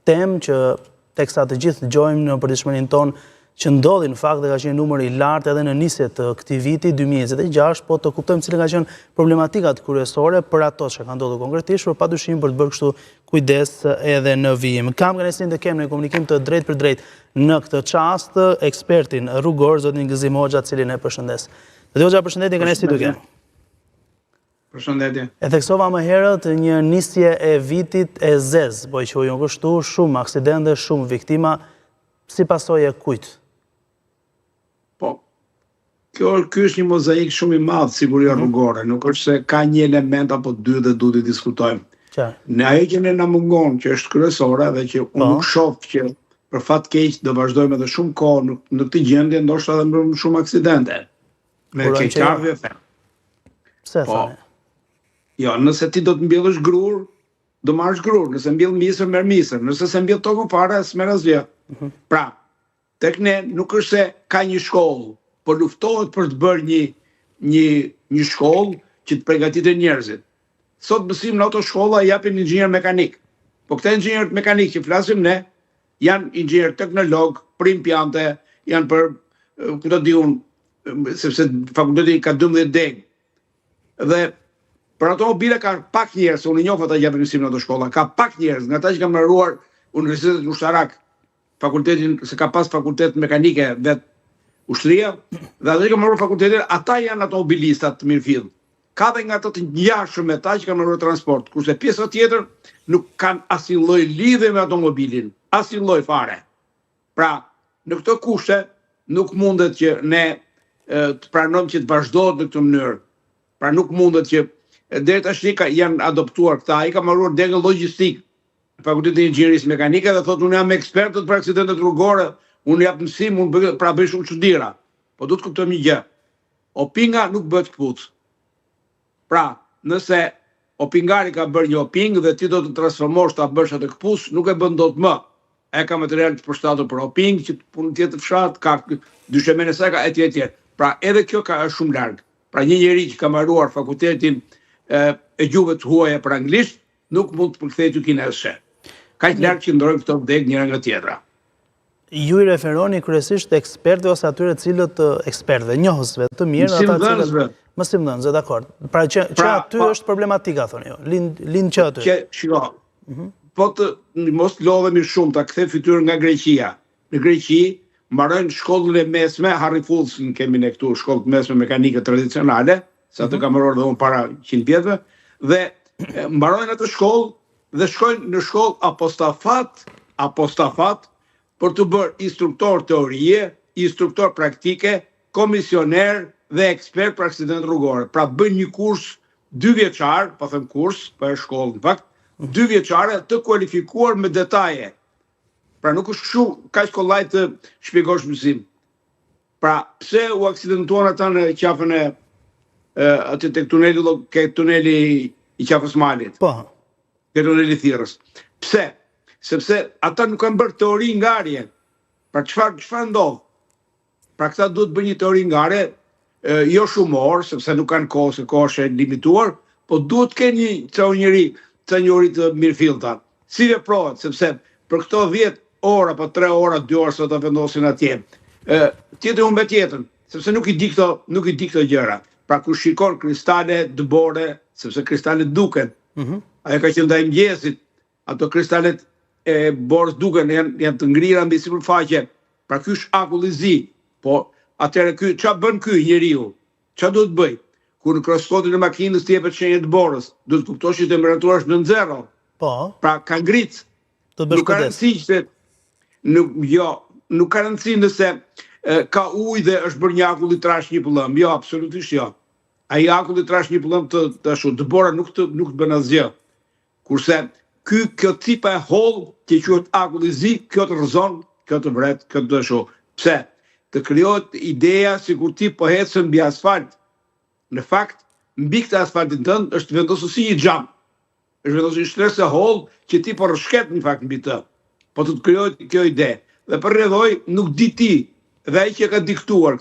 temë që teksa të gjithë dëgjojmë në përditshmërinë tonë që ndodhi në fakt dhe ka qenë numër i lartë edhe në nisje të këtij viti 2026, po të kuptojmë cilë ka qenë problematikat kryesore për ato që ka ndodhur konkretisht, por padyshim për të bërë kështu kujdes edhe në vijim. Kam kënaqësinë të kem në komunikim të drejtë për drejtë në këtë çast ekspertin rrugor zotin Gëzim Hoxha, cilin e përshëndes. Zoti Hoxha, përshëndetje, kënaqësi duke. Përshëndetje. E theksova më herët një nisje e vitit e zez, po e quajmë kështu, shumë aksidente, shumë viktima, si pasojë kujt? Po, ky është një mozaik shumë i madh siguria rrugore, nuk është se ka një element apo dy dhe duhet të diskutojmë. Në ajo që ne na mungon, që është kryesore dhe që unë nuk shoh që për fat keq do vazhdojmë edhe shumë kohë në këtë gjendje, ndoshta edhe më shumë aksidente. Me keqardhje them. Pse thoni? Jo, nëse ti do të mbjellësh grur, do marrësh grur, nëse mbjell misër, merr misër, nëse se mbjell tokën fare, s'merr asgjë. Pra, tek ne nuk është se ka një shkollë, por luftohet për të bërë një shkollë që të përgatitet njerëzit. Sot mësim në autoshkolla japin inxhinier mekanik. Po këta inxhinier mekanik që flasim ne, janë inxhinier teknolog, primpiante, janë për, ku do di unë, sepse fakulteti ka 12 degë. Dhe për automobile ka pak njerëz, unë njoh ata japin mësim në autoshkolla, ka pak njerëz, nga ata që kanë mbaruar Universitetin Ushtarak, fakultetin, se ka pas fakultet mekanike vet ushtria, dhe ata që kanë mbaruar fakultetin, ata janë automobilistat të mirëfill. Ka dhe nga të ngjashëm me ta që kanë mbaruar transport, kurse pjesa tjetër nuk kanë asnjë lloj lidhje me automobilin, asnjë lloj fare. Pra, në këto kushte nuk mundet që ne të pranojmë që të vazhdohet në këtë mënyrë. Pra nuk mundet që deri tash janë adoptuar këta, ai ka mbaruar degën logjistik, Fakultetin e Inxhinierisë Mekanike dhe thotë unë jam ekspertët për aksidentet rrugore, unë jap mësim, unë bëj shumë çuditëra. Po duhet të kuptojmë një gjë. Opinga nuk bëhet kputç. Pra, nëse opingari ka bërë një oping dhe ti do të transformosh ta bësh atë kputç, nuk e bën dot më. E ka material të përshtatur për oping, që punë tjetër të fshat, ka dyshemene sa ka etj. Pra, edhe kjo ka është shumë larg. Pra, një njerëz që ka mbaruar fakultetin e gjuhëve të huaja për anglisht, nuk mund të përkthehet kinezisht. Kaq larg që ndrojnë këto deg njëra nga tjetra. Ju i referoni kryesisht ekspertëve ose atyre cilët ekspertëve, njohësve të mirë, ata cilët mësimdhënësve, dakor. Pra që aty është problematika, thoni ju. Lind që aty. Shiko. Po të mos lodhemi shumë, ta kthe fytyrën nga Greqia. Në Greqi mbarojnë shkollën e mesme, Harry Fulson kemi ne këtu, shkollë të mesme mekanike tradicionale, sa të kam mbaruar dhe unë para 100 vjetëve, dhe mbarojnë atë shkollë dhe shkojnë në shkollë apostafat për të bërë instruktor teorie, instruktor praktike, komisioner dhe ekspert për aksident rrugore. Pra bën një kurs 2 vjeçar, po them kurs, po është shkollë në fakt, 2 vjeçare të kualifikuar me detaje. Pra nuk është kështu kaq kollaj të shpjegosh mësim. Pra pse u aksidentuan ata në qafën e aty tek tuneli i qafës malit? Po. Ke tuneli Thirrës. Pse? Sepse ata nuk kanë bërë teori ngarje. Pra çfarë ndodh? Pra këta duhet bëjnë një teori ngarje, jo shumë orë, sepse nuk kanë kohë, se kohë është e limituar, po duhet të kenë një njëri të mirëfillta. Si veprohet, sepse për këto 10 orë apo 3 orë, 2 orë sa të vendosin atje. Tjetër humbet jetën, sepse nuk i di këto gjëra. Pra kur shikon kristale dëbore, sepse kristalet duken. Ajo ka qenë ndaj mëngjesit, ato kristalet e borës duken, janë të ngrira mbi sipërfaqe. Pra ky është akull i zi. Po atëherë ky çfarë bën ky njeriu? Çfarë duhet bëj? Kur në kroskotin e makinës të jepet shenjë të borës, duhet kuptosh që temperatura është nën 0. Po. Pra ka ngric. Nuk ka rëndësi që nuk ka rëndësi nëse ka ujë dhe është bërë një akull i trash një pëllëm. Jo, absolutisht jo. Ai akull i trash një pëllëm të bora nuk të bën asgjë. Kurse kjo tipa e hollë që quhet akull i zi, kjo të rrëzon, kjo të vret, kjo të dësho. Pse? Të krijohet ideja sikur ti po ecën mbi asfalt. Në fakt, mbi këtë asfaltin tënd është vendosur si një xham. Është vendosur një shtresë e hollë që ti po rrshket në fakt mbi të. Po të krijohet kjo ide. Dhe për rrjedhoj nuk di ti, dhe ai që ka diktuar këtë